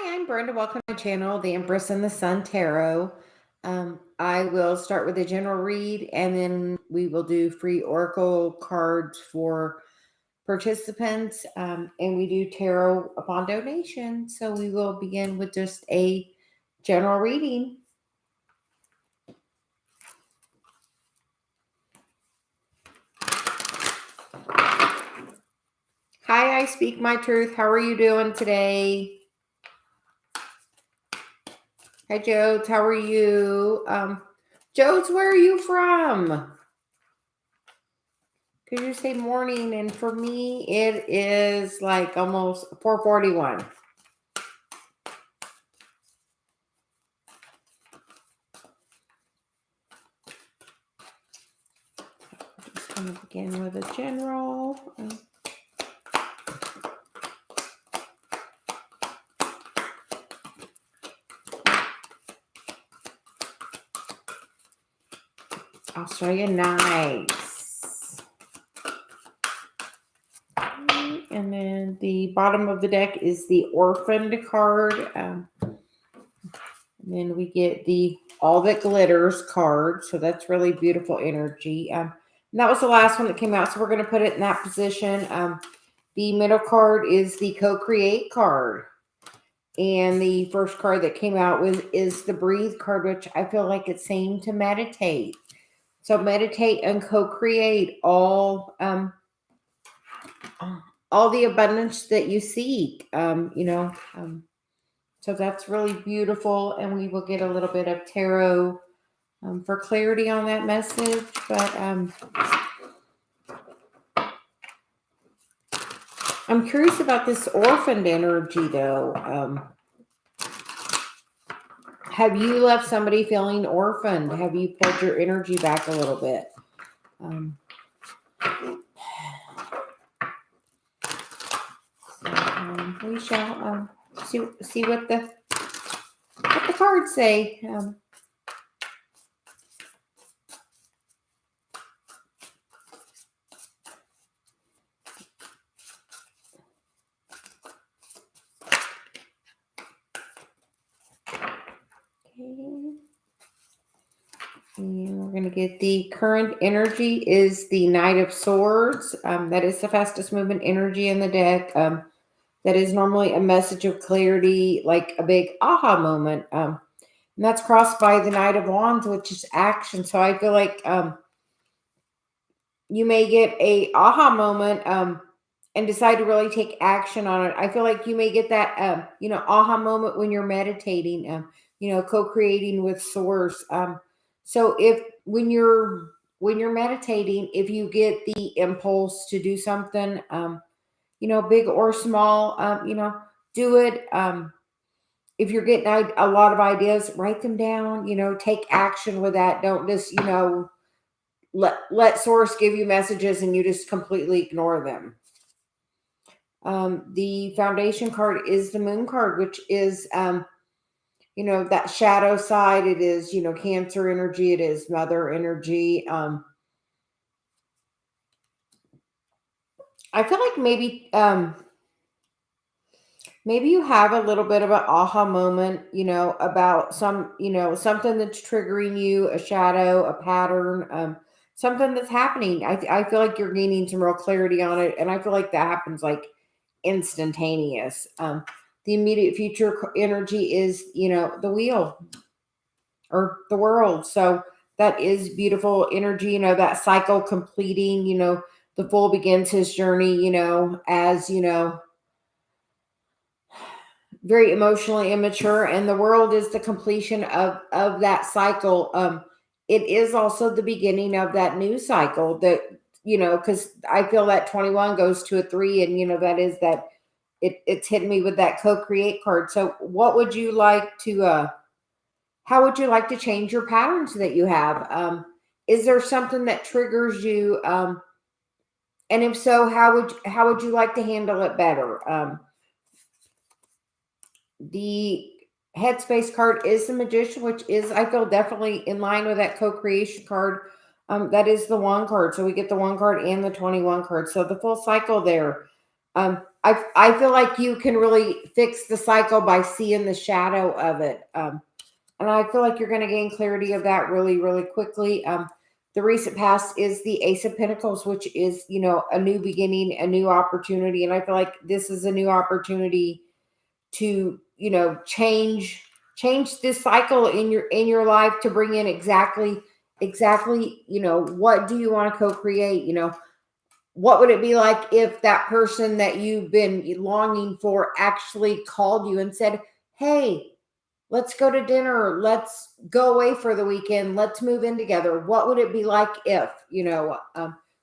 Hi, I'm Brenda. Welcome to my channel, the Empress and the Sun Tarot. I will start with a general read and then we will do free oracle cards for participants. And we do tarot upon donation. So we will begin with just a general reading. Hi, I speak my truth. How are you doing today? Hi, Jodes. How are you? Jodes, where are you from? Could you say morning? And for me, it is like almost 4:41. Just going to begin with a general. Australia, nice. And then the bottom of the deck is the orphaned card. And then we get the all that glitters card. So that's really beautiful energy. And that was the last one that came out. So we're going to put it in that position. The middle card is the co-create card. And the first card that came out is the breathe card, which I feel like it's saying to meditate. So meditate and co-create all the abundance that you seek. So that's really beautiful. And we will get a little bit of tarot for clarity on that message. But I'm curious about this orphaned energy, though. Have you left somebody feeling orphaned? Have you pulled your energy back a little bit? We shall see what the cards say. And we're going to get the current energy is the Knight of Swords. That is the fastest movement energy in the deck. That is normally a message of clarity, like a big aha moment. And that's crossed by the Knight of Wands, which is action. So I feel like you may get a aha moment and decide to really take action on it. I feel like you may get that, aha moment when you're meditating, co-creating with source. So when you're meditating, if you get the impulse to do something, big or small, do it. If you're getting a lot of ideas, write them down, take action with that. Don't just, let source give you messages and you just completely ignore them. The foundation card is the moon card, which is, that shadow side. It is, Cancer energy. It is mother energy. I feel like maybe you have a little bit of an aha moment, about something that's triggering you, a shadow, a pattern, something that's happening. I feel like you're gaining some real clarity on it. And I feel like that happens like instantaneous. The immediate future energy is, the wheel or the world. So that is beautiful energy, that cycle completing, the fool begins his journey, as, very emotionally immature, and the world is the completion of that cycle. It is also the beginning of that new cycle that, because I feel that 21 goes to a 3, and that is that it's hitting me with that co-create card. So what would you like to how would you like to change your patterns that you have? Is there something that triggers you? And if so, how would you like to handle it better? The headspace card is the Magician, which is, I feel, definitely in line with that co-creation card. That is the 1 card. So we get the 1 card and the 21 card. So the full cycle there. I I feel like you can really fix the cycle by seeing the shadow of it. And I feel like you're going to gain clarity of that really, really quickly. The recent past is the Ace of Pentacles, which is, a new beginning, a new opportunity. And I feel like this is a new opportunity to, change this cycle in your life to bring in exactly, what do you want to co-create? What would it be like if that person that you've been longing for actually called you and said, hey, let's go to dinner. Let's go away for the weekend. Let's move in together. What would it be like if,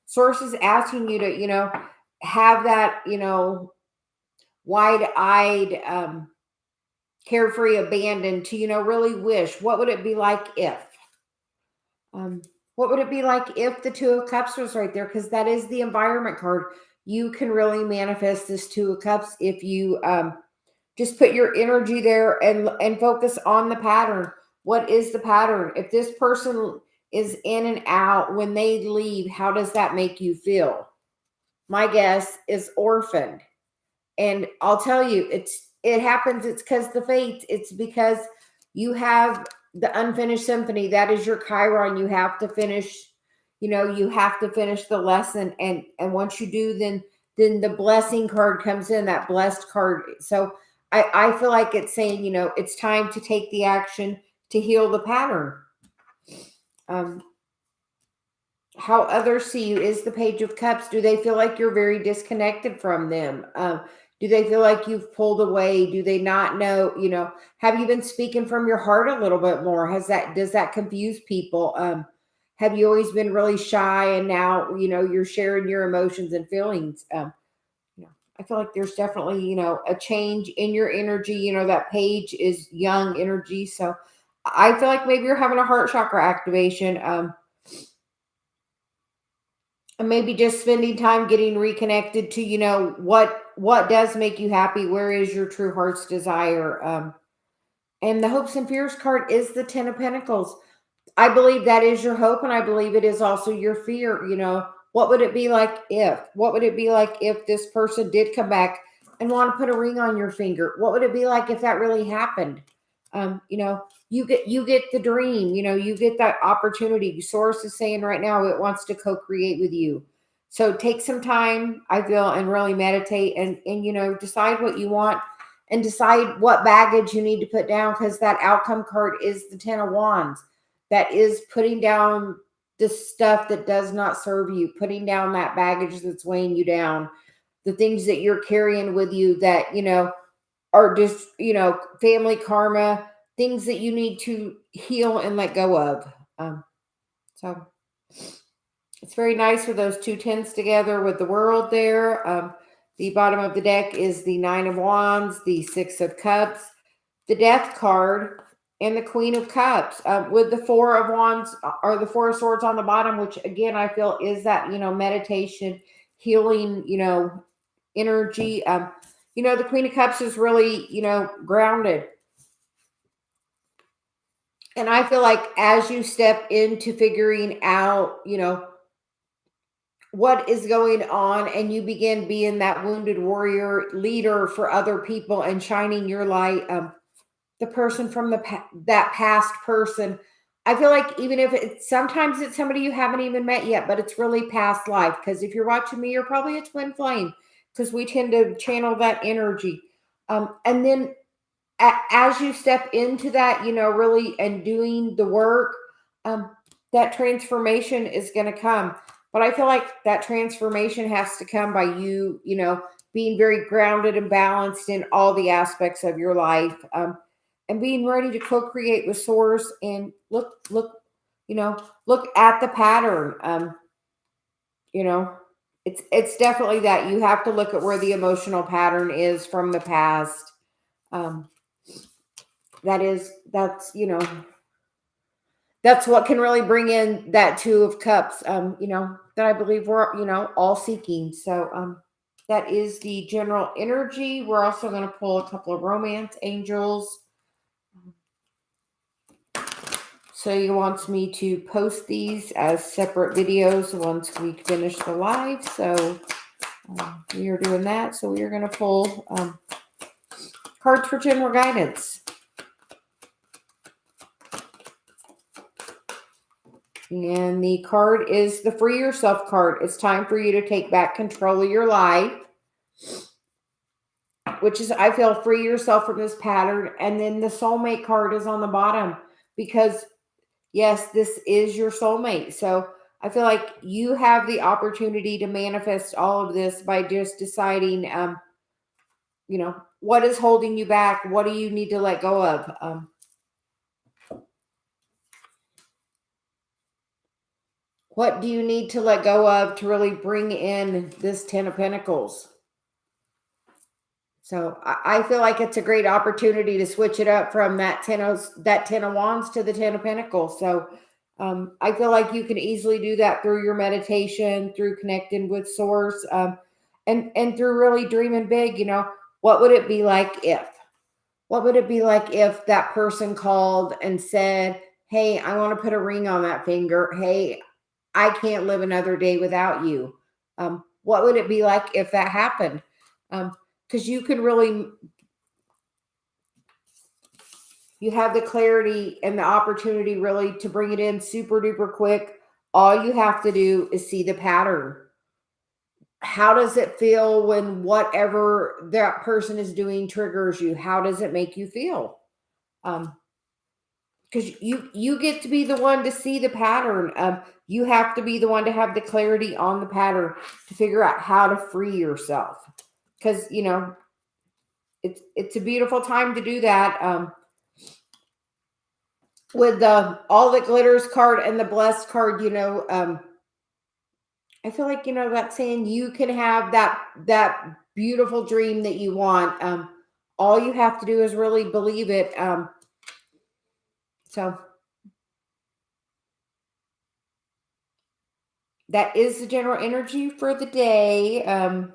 sources asking you to, have that, wide-eyed, carefree abandon to, really wish, what would it be like if? What would it be like if the Two of Cups was right there? Because that is the environment card. You can really manifest this Two of Cups if you just put your energy there and focus on the pattern. What is the pattern? If this person is in and out, when they leave, how does that make you feel? My guess is orphaned. And I'll tell you, it happens. It's because the fates. It's because you have the unfinished symphony. That is your Chiron. You have to finish, you have to finish the lesson. And once you do, then the blessing card comes in, that blessed card. So I feel like it's saying, it's time to take the action to heal the pattern. How others see you is the Page of Cups. Do they feel like you're very disconnected from them? Do they feel like you've pulled away? Do they not know, have you been speaking from your heart a little bit more? Does that confuse people? Have you always been really shy and now, you're sharing your emotions and feelings? I feel like there's definitely, a change in your energy. That page is young energy. So I feel like maybe you're having a heart chakra activation. And maybe just spending time getting reconnected to, what does make you happy? Where is your true heart's desire? And the hopes and fears card is the Ten of Pentacles. I believe that is your hope, and I believe it is also your fear. What would it be like if? What would it be like if this person did come back and want to put a ring on your finger? What would it be like if that really happened? You get the dream, you get that opportunity. Source is saying right now it wants to co-create with you. So take some time, I feel, and really meditate and decide what you want and decide what baggage you need to put down, because that outcome card is the Ten of Wands. That is putting down the stuff that does not serve you, putting down that baggage that's weighing you down, the things that you're carrying with you that, are just, family karma, things that you need to heal and let go of. So it's very nice with those two tens together with the world there. The bottom of the deck is the Nine of Wands, the Six of Cups, the Death card, and the Queen of Cups, with the Four of Wands or the Four of Swords on the bottom, which again, I feel is that, meditation, healing, energy. The Queen of Cups is really, grounded. And I feel like as you step into figuring out, what is going on, and you begin being that wounded warrior leader for other people and shining your light, the person from that past person, I feel like even if sometimes it's somebody you haven't even met yet, but it's really past life. Because if you're watching me, you're probably a twin flame, because we tend to channel that energy. And then as you step into that, really, and doing the work, that transformation is going to come. But I feel like that transformation has to come by you, being very grounded and balanced in all the aspects of your life, and being ready to co-create with Source and look at the pattern. It's definitely that you have to look at where the emotional pattern is from the past. That's what can really bring in that Two of Cups, that I believe we're, all seeking. So, that is the general energy. We're also going to pull a couple of romance angels. So he wants me to post these as separate videos once we finish the live. So We are doing that, so we are going to pull cards for general guidance. And the card is the Free Yourself card. It's time for you to take back control of your life, which is, I feel, free yourself from this pattern. And then the soulmate card is on the bottom because, yes, this is your soulmate. So I feel like you have the opportunity to manifest all of this by just deciding, what is holding you back? What do you need to let go of? What do you need to let go of to really bring in this 10 of Pentacles? So I feel like it's a great opportunity to switch it up from that 10 of Wands to the 10 of Pentacles. So I feel like you can easily do that through your meditation, through connecting with Source, and through really dreaming big. What would it be like if? What would it be like if that person called and said, hey, I want to put a ring on that finger. Hey, I can't live another day without you. What would it be like if that happened? Because you can really, you have the clarity and the opportunity really to bring it in super duper quick. All you have to do is see the pattern. How does it feel when whatever that person is doing triggers you? How does it make you feel? Because you get to be the one to see the pattern. You have to be the one to have the clarity on the pattern to figure out how to free yourself. Because it's a beautiful time to do that. With the All That Glitters card and the Blessed card, I feel like that saying, you can have that beautiful dream that you want. All you have to do is really believe it. So that is the general energy for the day. And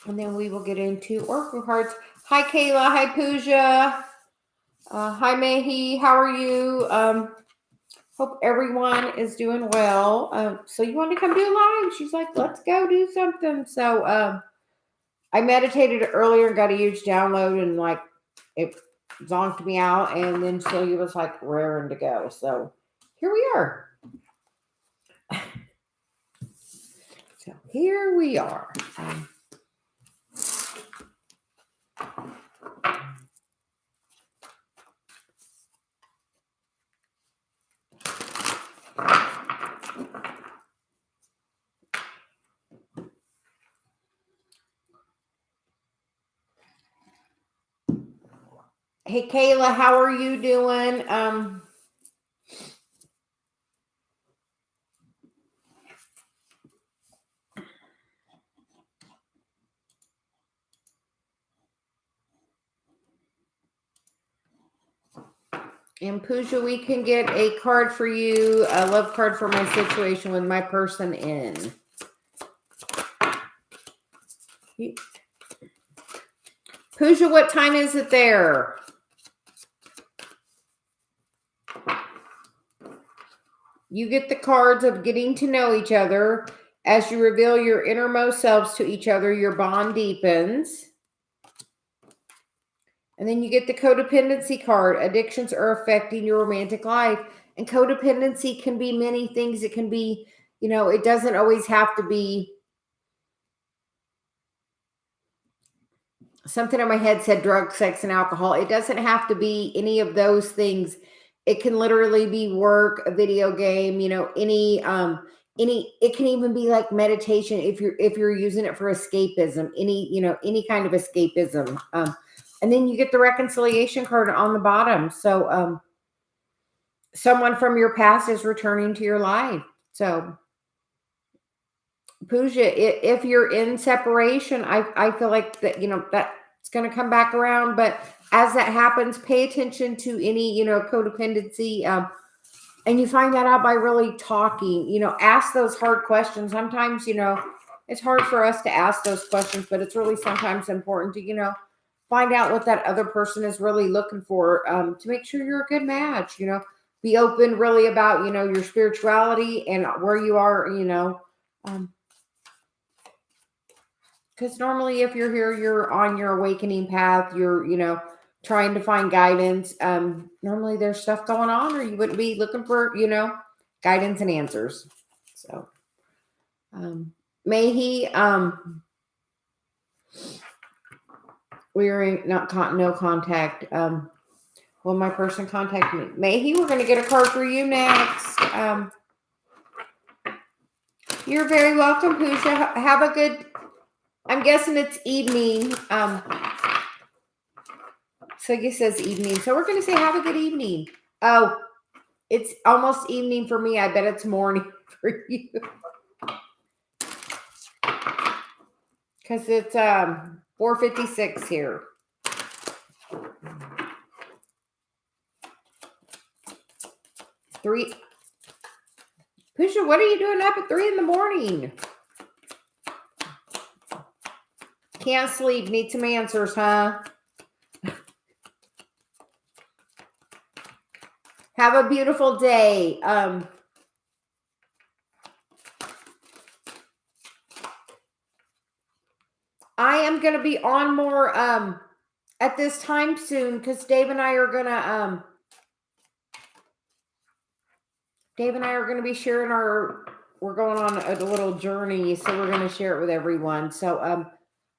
then we will get into Oracle cards. Hi, Kayla. Hi, Pooja. Hi, Mehi. How are you? Hope everyone is doing well. So you want to come do live? She's like, let's go do something. So I meditated earlier and got a huge download, and like it zonked me out. And then Celia was like raring to go. So here we are. So here we are. Hey, Kayla, how are you doing? And Pooja, we can get a card for you, a love card for my situation with my person in. Pooja, what time is it there? You get the cards of getting to know each other. As you reveal your innermost selves to each other, your bond deepens. And then you get the codependency card. Addictions are affecting your romantic life. And codependency can be many things. It can be, it doesn't always have to be. Something in my head said drug, sex, and alcohol. It doesn't have to be any of those things. It can literally be work, a video game, any, it can even be like meditation if you're using it for escapism, any kind of escapism. And then you get the reconciliation card on the bottom. So someone from your past is returning to your life. So Pooja, if you're in separation, I feel like that, that's going to come back around. But as that happens, pay attention to any, codependency. And you find that out by really talking, ask those hard questions. Sometimes, it's hard for us to ask those questions, but it's really sometimes important to, find out what that other person is really looking for, to make sure you're a good match, be open really about, your spirituality and where you are, because normally if you're here, you're on your awakening path, you're, trying to find guidance. Normally there's stuff going on, or you wouldn't be looking for, guidance and answers. So, may he, we are in no contact. Will my person contact me? May he, we're going to get a card for you next. You're very welcome, Pooja. Have a good, I'm guessing it's evening. So it says evening. So we're going to say have a good evening. Oh, it's almost evening for me. I bet it's morning for you. Because it's 4:56 here. Pusha, what are you doing up at 3 in the morning? Can't sleep. Need some answers, huh? Have a beautiful day. I am going to be on more at this time soon because Dave and I are going to be sharing we're going on a little journey, so we're going to share it with everyone. So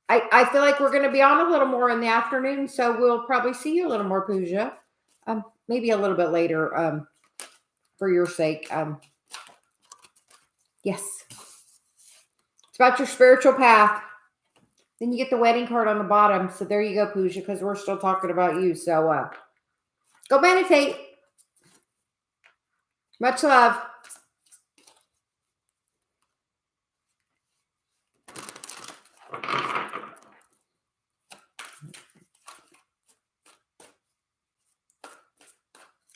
I feel like we're going to be on a little more in the afternoon, so we'll probably see you a little more, Pooja. Maybe a little bit later for your sake. Yes. It's about your spiritual path. Then you get the wedding card on the bottom. So there you go, Pooja, because we're still talking about you. So go meditate. Much love.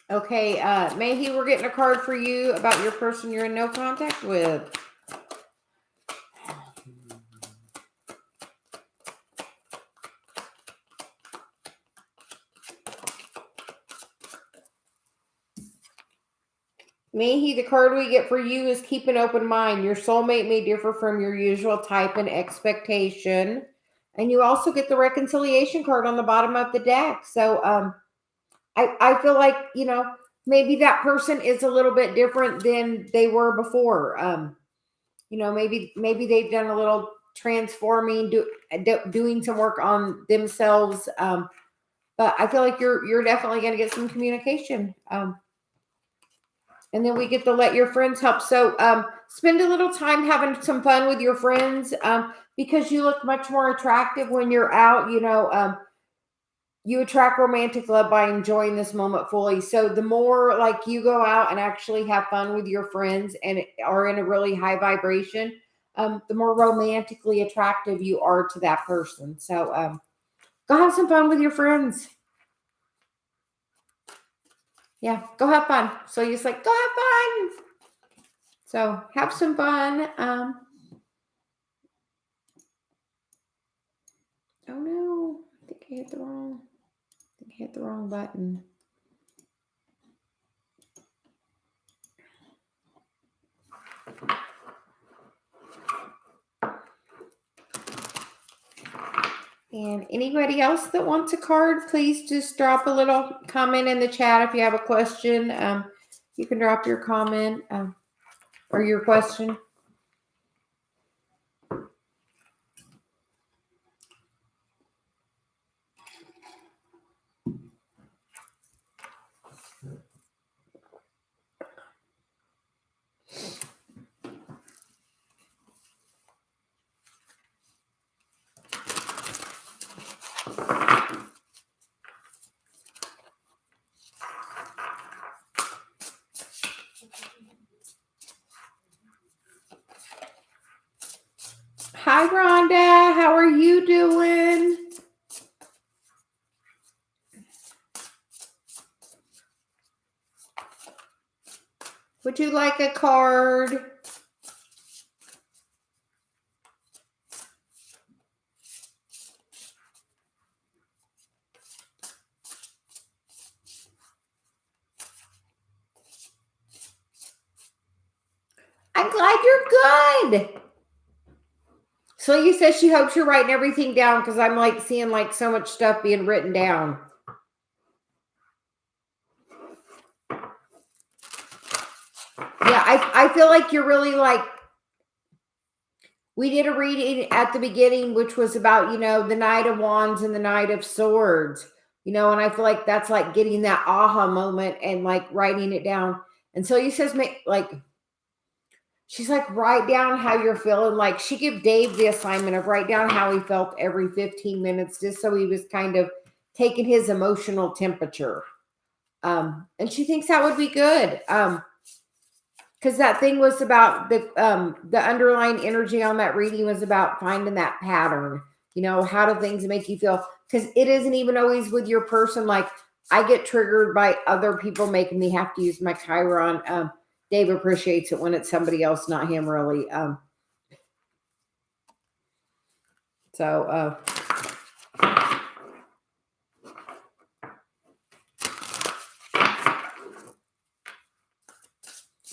Okay, Mayhe, we're getting a card for you about your person you're in no contact with. Mayhe, the card we get for you is keep an open mind. Your soulmate may differ from your usual type and expectation. And you also get the reconciliation card on the bottom of the deck. So I feel like, maybe that person is a little bit different than they were before. Maybe they've done a little transforming, doing some work on themselves. But I feel like you're definitely going to get some communication. And then we get to let your friends help. So spend a little time having some fun with your friends because you look much more attractive when you're out. You attract romantic love by enjoying this moment fully. So the more like you go out and actually have fun with your friends and are in a really high vibration, the more romantically attractive you are to that person. So go have some fun with your friends. Yeah, go have fun. So you just like, go have fun. So have some fun. Oh no, I think I hit the wrong button. And anybody else that wants a card, please just drop a little comment in the chat if you have a question. You can drop your comment or your question. Hi, Rhonda. How are you doing? Would you like a card? I'm glad you're good. Celia says she hopes you're writing everything down because I'm like seeing like so much stuff being written down. Yeah, I feel like you're really like, we did a reading at the beginning, which was about, the Knight of Wands and the Knight of Swords, and I feel like that's like getting that aha moment and like writing it down. And so he says, like, she's like, write down how you're feeling. Like she gave Dave the assignment of write down how he felt every 15 minutes, just so he was kind of taking his emotional temperature. And she thinks that would be good. Because that thing was about the underlying energy on that reading was about finding that pattern. How do things make you feel? Because it isn't even always with your person. Like I get triggered by other people making me have to use my Chiron. Dave appreciates it when it's somebody else, not him, really.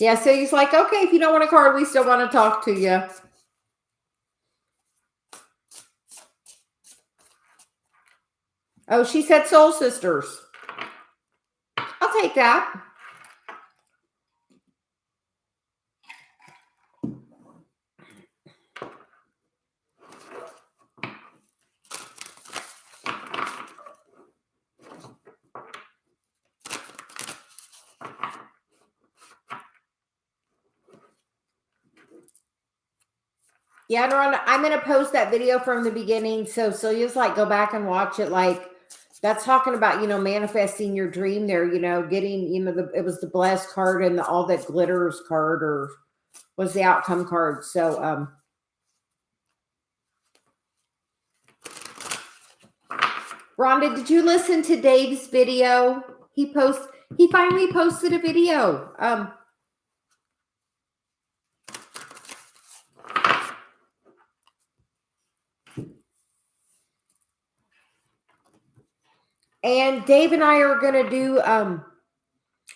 Yeah, so he's like, okay, if you don't want a card, we still want to talk to you. Oh, she said soul sisters. I'll take that. Yeah, Rhonda, I'm going to post that video from the beginning. So Celia's like, go back and watch it. Like, that's talking about, manifesting your dream there, getting, it was the blessed card and all that glitters card, or was the outcome card. So, Rhonda, did you listen to Dave's video? He finally posted a video. And Dave and I are going to do,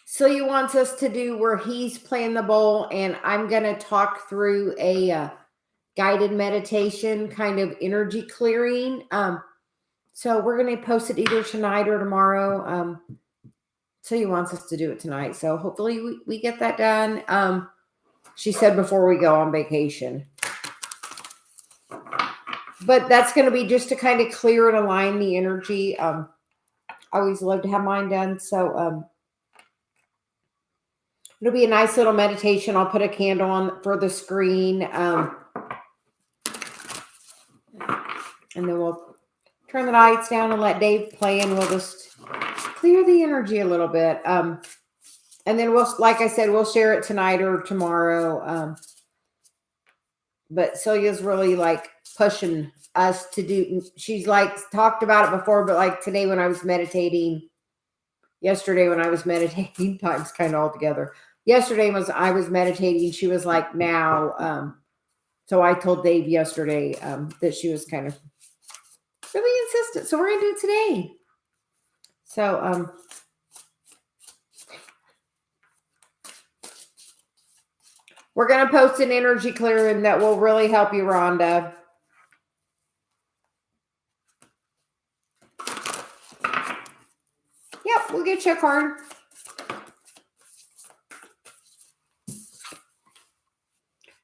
Celia wants us to do where he's playing the bowl, and I'm going to talk through a guided meditation, kind of energy clearing. So we're going to post it either tonight or tomorrow. Celia wants us to do it tonight. So hopefully we get that done. She said before we go on vacation. But that's going to be just to kind of clear and align the energy. I always love to have mine done. So it'll be a nice little meditation. I'll put a candle on for the screen. And then we'll turn the lights down and let Dave play, and we'll just clear the energy a little bit. And then like I said, we'll share it tonight or tomorrow. But Celia's really like pushing us to do, she's like talked about it before, but like today when I was meditating, yesterday when I was meditating, time's kind of all together. Yesterday I was meditating, she was like, now, so I told Dave yesterday that she was kind of really insistent. So we're going to do it today. So, we're going to post an energy clearing that will really help you, Rhonda. Yep, we'll get you a card.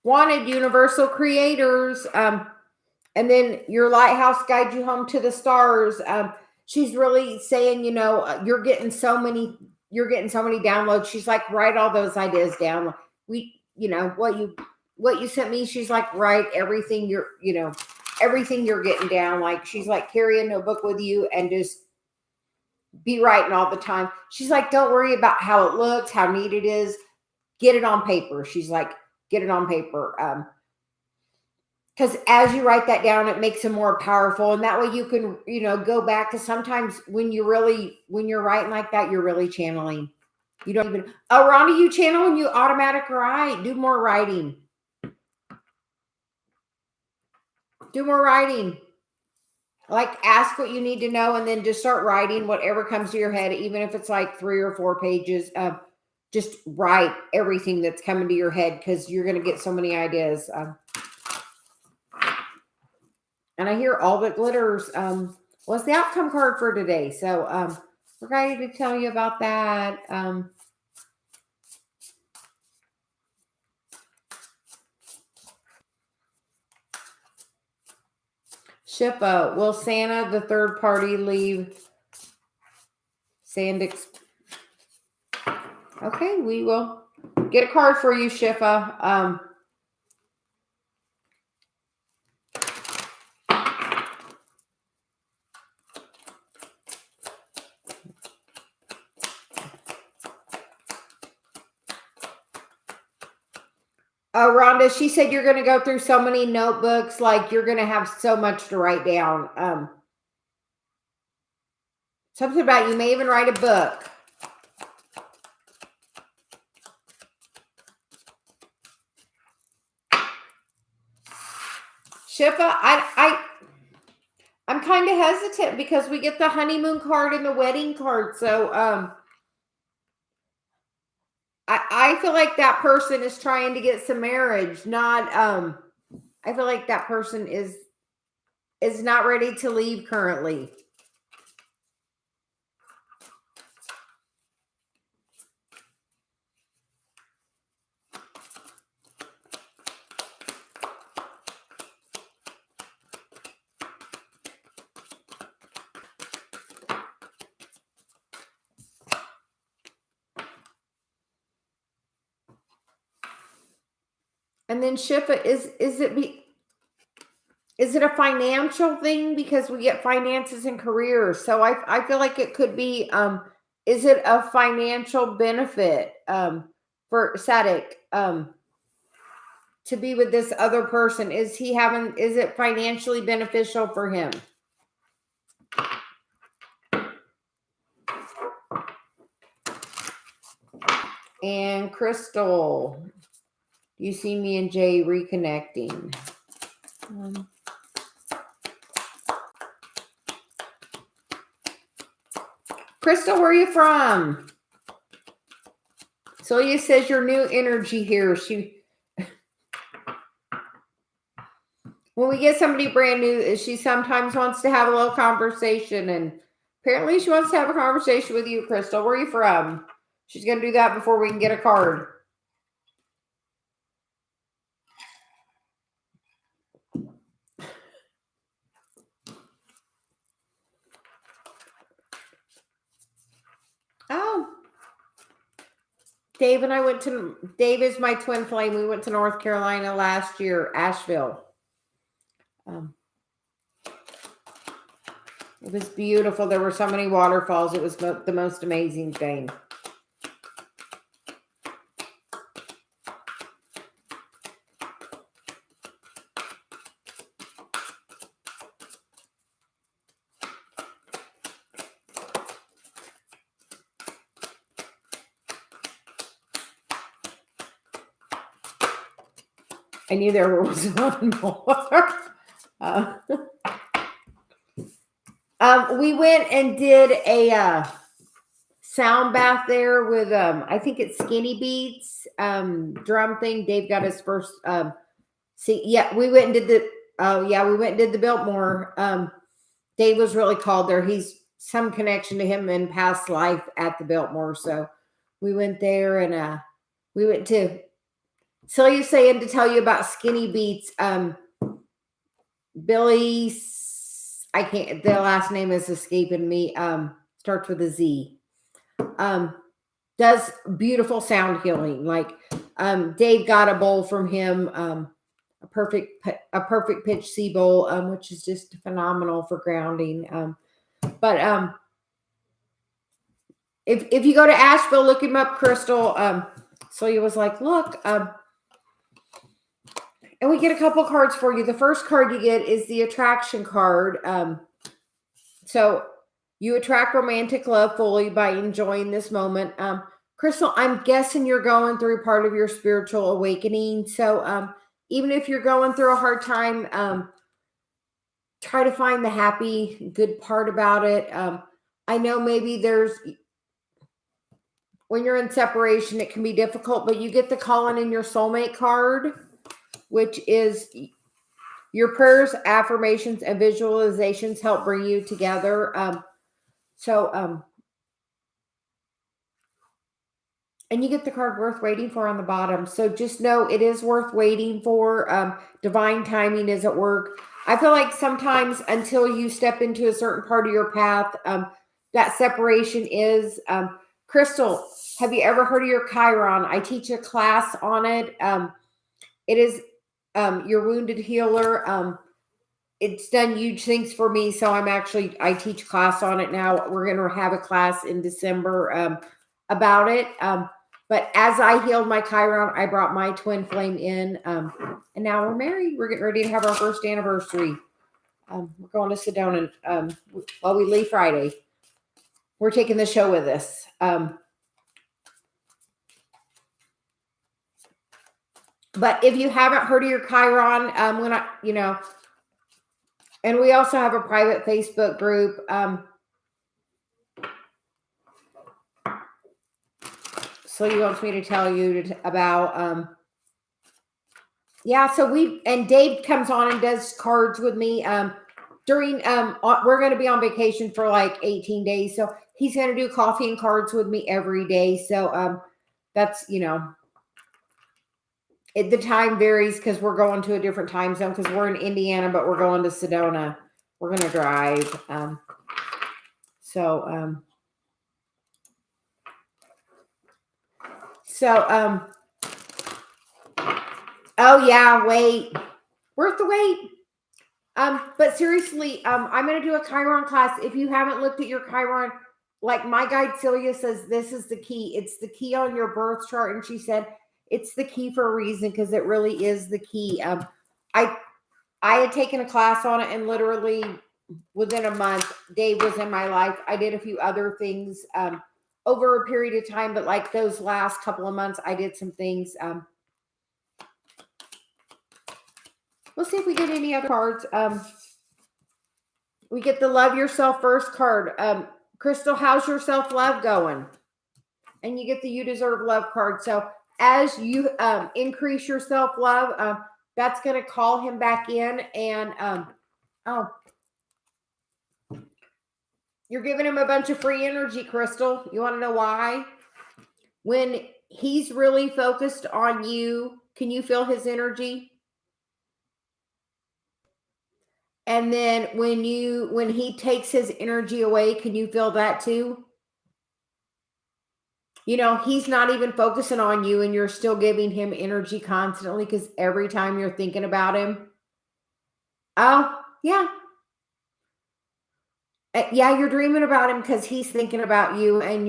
Wanted universal creators. And then your lighthouse guide you home to the stars. She's really saying, you're getting so many downloads. She's like, write all those ideas down. What you sent me, she's like, write everything everything you're getting down. Like, she's like, carry a notebook with you and just be writing all the time. She's like, don't worry about how it looks, how neat it is. Get it on paper. She's like, get it on paper. Because as you write that down, it makes them more powerful. And that way you can, go back. Because sometimes when you're writing like that, you're really channeling. You don't even, Rhonda, you channel and you automatic write. Do more writing. Do more writing. Like, ask what you need to know and then just start writing whatever comes to your head, even if it's like 3 or 4 pages. just write everything that's coming to your head, because you're going to get so many ideas. And I hear all that glitters was the outcome card for today. So we're ready to tell you about that. Shippa, will Santa, the third party, leave Sandix? Okay, we will get a card for you, Shippa. Rhonda, she said you're going to go through so many notebooks, like you're going to have so much to write down. Something about you may even write a book. Shippa, I'm kind of hesitant because we get the honeymoon card and the wedding card. So I feel like that person is trying to get some marriage, not I feel like that person is not ready to leave currently. And then Shippa, is it a financial thing? Because we get finances and careers. So I feel like it could be, is it a financial benefit for Sadik to be with this other person? Is it financially beneficial for him? And Crystal, you see me and Jay reconnecting. Crystal, where are you from? Celia says your new energy here. When we get somebody brand new, she sometimes wants to have a little conversation, and apparently she wants to have a conversation with you, Crystal. Where are you from? She's going to do that before we can get a card. Oh. Dave is my twin flame. We went to North Carolina last year, Asheville. It was beautiful. There were so many waterfalls. It was the most amazing thing. I knew there was one more. We went and did a sound bath there with I think it's Skinny Beats drum thing. Dave got his first we went and did the Biltmore. Dave was really called there. He's some connection to him in past life at the Biltmore. So we went there, and we went to Celia's saying to tell you about Skinny Beats. Billy, I can't, the last name is escaping me. Starts with a Z. Does beautiful sound healing. Like Dave got a bowl from him, a perfect pitch C bowl, which is just phenomenal for grounding. But if you go to Asheville, look him up, Crystal. Celia was like, look, and we get a couple cards for you. The first card you get is the attraction card. So you attract romantic love fully by enjoying this moment. Crystal, I'm guessing you're going through part of your spiritual awakening. So even if you're going through a hard time, try to find the happy, good part about it. I know maybe there's when you're in separation, it can be difficult, but you get the calling in your soulmate card, which is your prayers, affirmations, and visualizations help bring you together. And you get the card worth waiting for on the bottom. So just know it is worth waiting for. Divine timing is at work. I feel like sometimes until you step into a certain part of your path, that separation is. Crystal, have you ever heard of your Chiron? I teach a class on it. It is your wounded healer. It's done huge things for me. So I teach class on it now. We're going to have a class in December about it. But as I healed my Chiron, I brought my twin flame in. And now we're married. We're getting ready to have our first anniversary. We're going to Sedona. We leave Friday. We're taking the show with us. But if you haven't heard of your Chiron, and we also have a private Facebook group. So he wants me to tell you about, and Dave comes on and does cards with me. We're going to be on vacation for like 18 days. So he's going to do coffee and cards with me every day. So, that's, the time varies because we're going to a different time zone because we're in Indiana, but we're going to Sedona. We're going to drive. Oh yeah, wait. Worth the wait. But seriously, I'm going to do a Chiron class. If you haven't looked at your Chiron, like my guide Celia says, this is the key. It's the key on your birth chart. And she said, it's the key for a reason because it really is the key. I had taken a class on it and literally within a month, Dave was in my life. I did a few other things over a period of time, but like those last couple of months, I did some things. We'll see if we get any other cards. We get the Love Yourself First card. Crystal, how's your self-love going? And you get the You Deserve Love card. So as you increase your self-love, that's going to call him back in. And, you're giving him a bunch of free energy, Crystal. You want to know why? When he's really focused on you, can you feel his energy? And then when he takes his energy away, can you feel that too? He's not even focusing on you and you're still giving him energy constantly because every time you're thinking about him. Oh, yeah. Yeah, you're dreaming about him because he's thinking about you and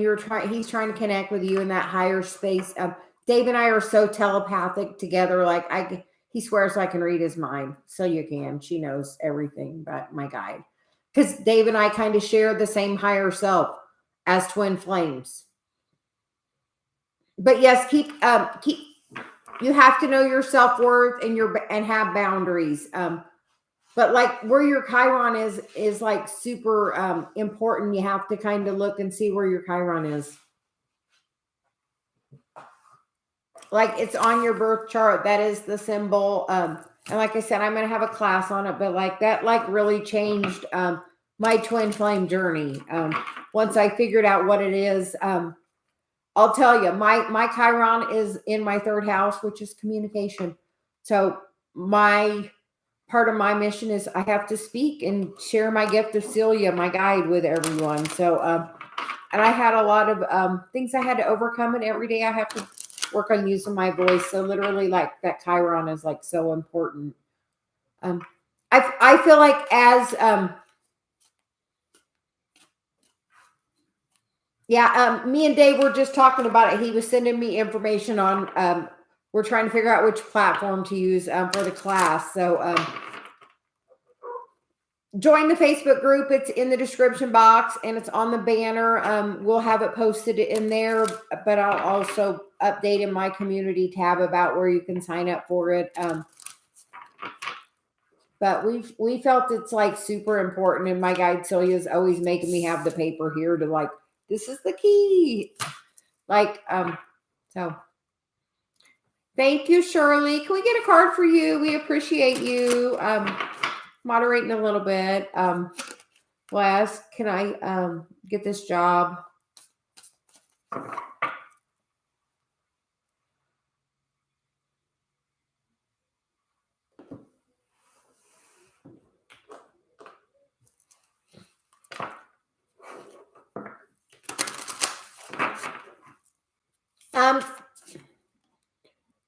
he's trying to connect with you in that higher space. Dave and I are so telepathic together. Like he swears I can read his mind. So you can. She knows everything about my guide. Because Dave and I kind of share the same higher self as twin flames. But yes, you have to know your self-worth and have boundaries. But like where your Chiron is like super important. You have to kind of look and see where your Chiron is. Like it's on your birth chart. That is the symbol. And like I said, I'm going to have a class on it, but like that, like really changed my twin flame journey. Once I figured out what it is, I'll tell you, my Chiron is in my third house, which is communication. So part of my mission is I have to speak and share my gift of Celia, my guide, with everyone. So, and I had a lot of things I had to overcome, and every day I have to work on using my voice. So literally like that Chiron is like so important. I feel like as, me and Dave were just talking about it. He was sending me information on, we're trying to figure out which platform to use for the class. So join the Facebook group. It's in the description box and it's on the banner. We'll have it posted in there, but I'll also update in my community tab about where you can sign up for it. But we felt it's like super important, and my guide Celia is always making me have the paper here to like, this is the key. So thank you, Shirley. Can we get a card for you? We appreciate you moderating a little bit. Les, can I get this job?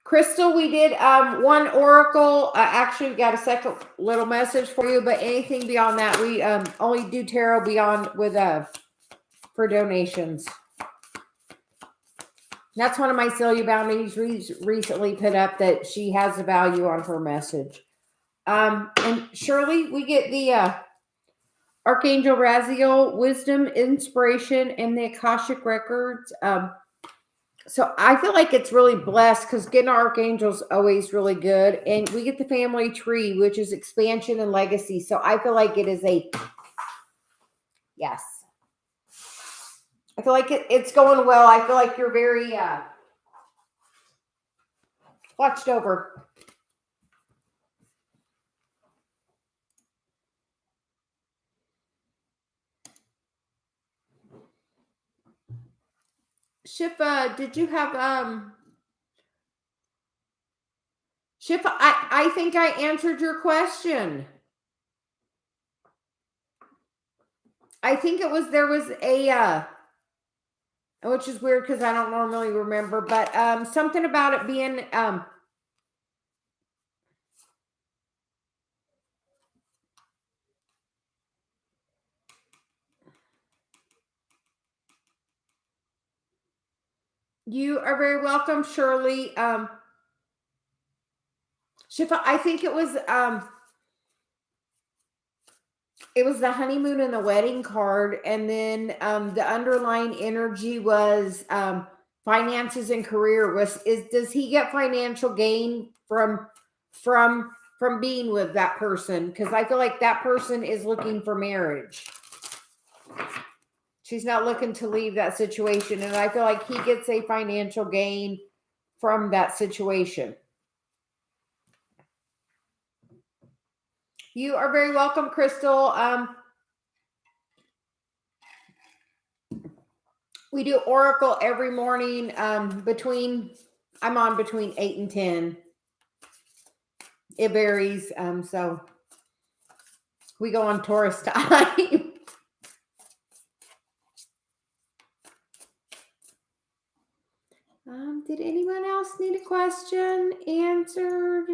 Crystal, we did one oracle. Actually, we got a second little message for you, but anything beyond that, we only do tarot beyond with for donations. That's one of my Celia Bounties recently put up that she has a value on her message. And Shirley, we get the Archangel Raziel, wisdom, inspiration, and the Akashic records. So I feel like it's really blessed because getting archangels always really good. And we get the family tree, which is expansion and legacy. So I feel like it is a yes. I feel like it's going well. I feel like you're very watched over. Shifa, did you have Shifa, I think I answered your question. I think it was there was a which is weird because I don't normally remember, but something about it being you are very welcome, Shirley. Shifa, I think it was the honeymoon and the wedding card, and then the underlying energy was finances and career. Does he get financial gain from being with that person? Because I feel like that person is looking for marriage. She's not looking to leave that situation, and I feel like he gets a financial gain from that situation. You are very welcome, Crystal. We do Oracle every morning I'm on between 8 and 10. It varies. So we go on Taurus time. Did anyone else need a question answered?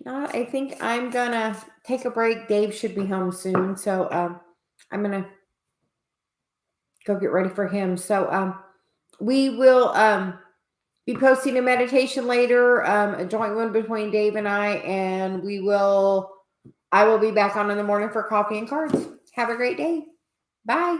Not, I think I'm gonna take a break. Dave should be home soon, so I'm gonna go get ready for him. So we will be posting a meditation later, a joint one between Dave and and I will be back on in the morning for coffee and cards. Have a great day. Bye.